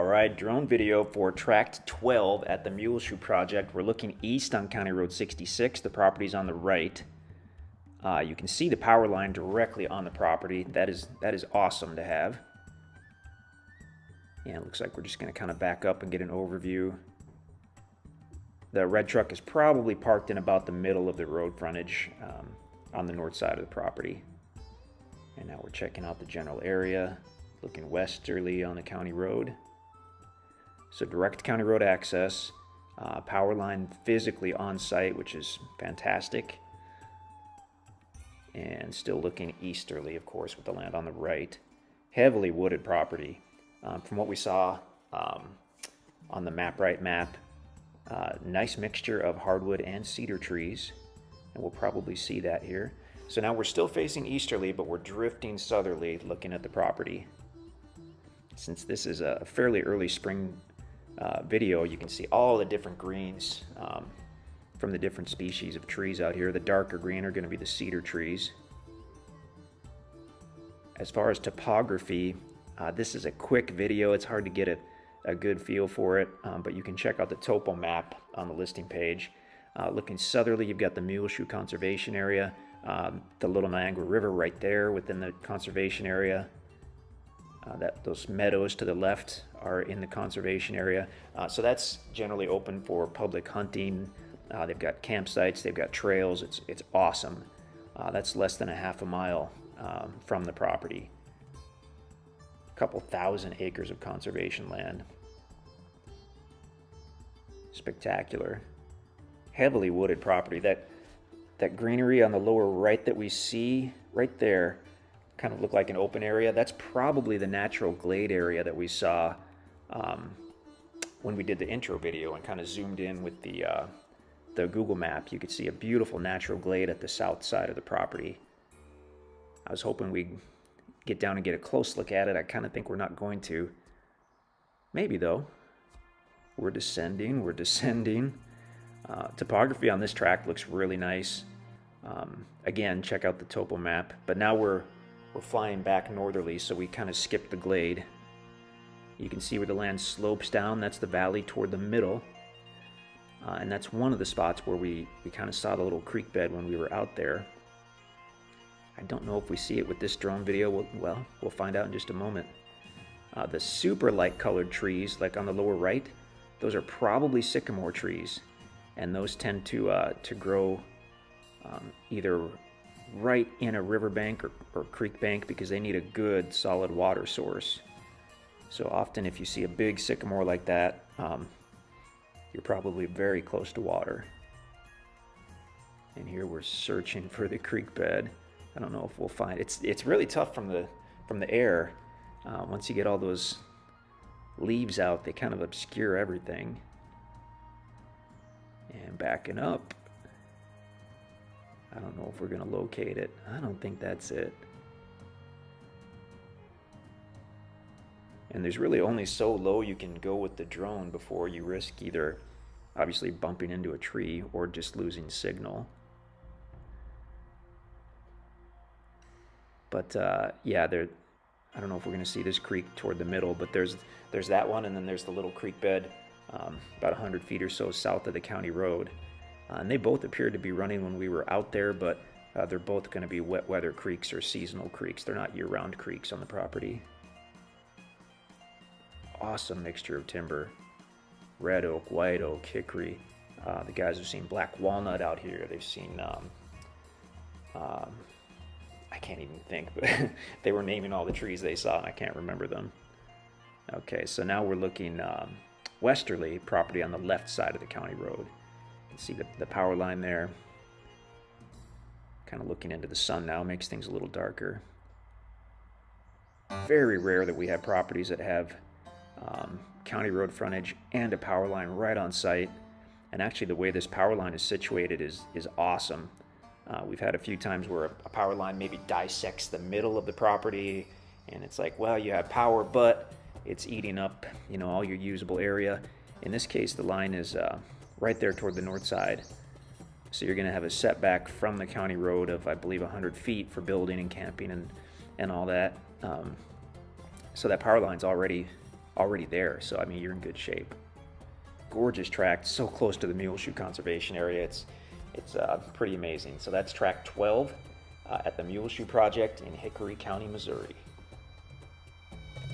Alright, drone video for tract 12 at the Mule Shoe Project. We're looking east on County Road 66. The property's on the right. You can see the power line directly on the property. That is awesome to have. And it looks like we're just going to kind of back up and get an overview. The red truck is probably parked in about the middle of the road frontage on the north side of the property. And now we're checking out the general area, looking westerly on the county road. So direct county road access, power line physically on site, which is fantastic. And still looking easterly, of course, with the land on the right. Heavily wooded property. From what we saw on the map, nice mixture of hardwood and cedar trees. And we'll probably see that here. So now we're still facing easterly, but we're drifting southerly looking at the property. Since this is a fairly early spring video, you can see all the different greens from the different species of trees out here. The darker green are going to be the cedar trees. As far as topography, this is a quick video. It's hard to get a good feel for it, but you can check out the topo map on the listing page. Looking southerly, you've got the Mule Shoe Conservation Area, the Little Niangua River right there within the conservation area. Those meadows to the left are in the conservation area. So that's generally open for public hunting. They've got campsites, they've got trails. It's awesome. That's less than a half a mile from the property. A couple thousand acres of conservation land. Spectacular. Heavily wooded property. That greenery on the lower right that we see right there kind of look like an open area. That's probably the natural glade area that we saw when we did the intro video and kind of zoomed in with the Google map. You could see a beautiful natural glade at the south side of the property. I was hoping we'd get down and get a close look at it. I kind of think we're not going to. Maybe though. We're descending. Topography on this tract looks really nice. Again, check out the topo map. But now we're flying back northerly, so we kind of skipped the glade. You can see where the land slopes down. That's the valley toward the middle. And that's one of the spots where we kind of saw the little creek bed when we were out there. I don't know if we see it with this drone video. We'll find out in just a moment. The super light colored trees, like on the lower right, those are probably sycamore trees. And those tend to grow either right in a riverbank or creek bank because they need a good solid water source. So often if you see a big sycamore like that, you're probably very close to water. And here we're searching for the creek bed. I don't know if we'll find it. It's really tough from the air. Once you get all those leaves out, they kind of obscure everything. And backing up. I don't know if we're going to locate it. I don't think that's it. And there's really only so low you can go with the drone before you risk either obviously bumping into a tree or just losing signal. But yeah, I don't know if we're going to see this creek toward the middle, but there's that one, and then there's the little creek bed about 100 feet or so south of the county road. And they both appeared to be running when we were out there, but they're both going to be wet weather creeks or seasonal creeks. They're not year-round creeks on the property. Awesome mixture of timber. Red oak, white oak, hickory. The guys have seen black walnut out here. They've seen, I can't even think, but they were naming all the trees they saw, and I can't remember them. Okay, so now we're looking westerly, property on the left side of the county road. You can see the power line there. Kind of looking into the sun now, makes things a little darker. Very rare that we have properties that have county road frontage and a power line right on site. And actually the way this power line is situated is awesome. We've had a few times where a power line maybe dissects the middle of the property, and it's like, well, you have power, but it's eating up, all your usable area. In this case, the line is right there toward the north side. So you're going to have a setback from the county road of, I believe, 100 feet for building and camping and all that. So that power line's already already there. So I mean, you're in good shape. Gorgeous tract, so close to the Mule Shoe Conservation Area. It's pretty amazing. So that's tract 12 at the Mule Shoe Project in Hickory County, Missouri.